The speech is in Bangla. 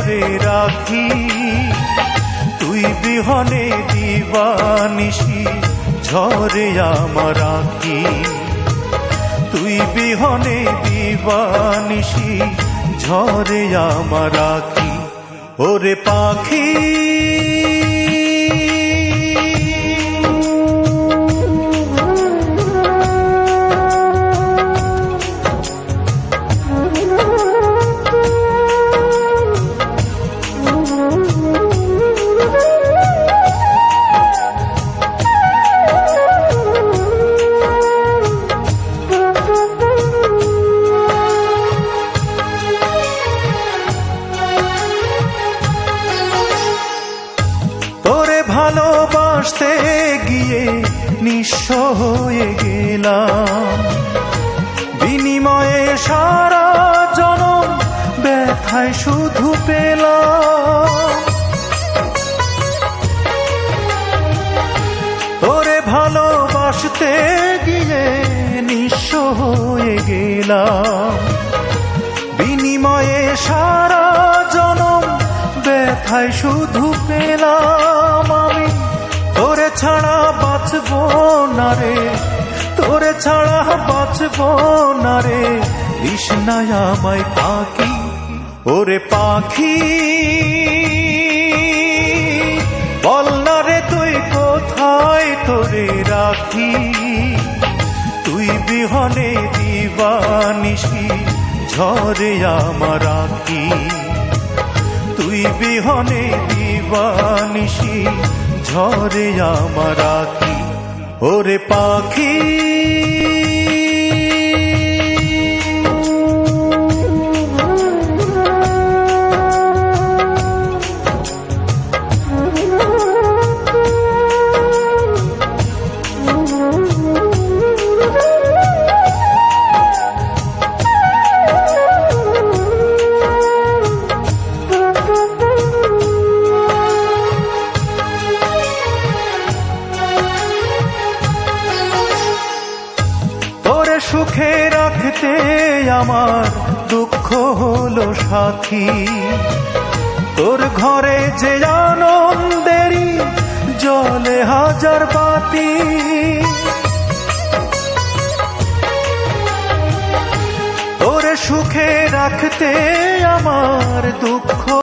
তোরে রাখি, তুই বিহনে দিবানিশি ঝরে আমার আঁখি, তুই বিহনে দিবানিশি ঝরে আমার আঁখি। ওরে পাখি ভালোবাসতে গিয়ে নিঃস্ব হয়ে গেলাম, বিনিময়ে সারা জনম ব্যথায় শুধু পেলাম। তোরে ভালোবাসতে গিয়ে নিঃস্ব হয়ে গেলাম, বিনিময়ে সারা জনম ব্যথায় শুধু পেলাম। আমি তোরে ছাড়া বাঁচব না রে, তোরে ছাড়া বাঁচব না রে, তৃষ্ণায় আমায় পাখি। ওরে পাখি বল না রে তুই কোথায় তোরে রাখি, তুই বিহনে দিবানিশি ঝরে আমার আঁখি, তুই বিহনে দিবানিশি ঝরে আমার আঁখি। ওরে পাখি সুখে রাখতে আমার দুঃখ হলো সাথী, তোর ঘরে যে আনন্দেরই জলে হাজার বাতি। তোর সুখে রাখতে আমার দুঃখ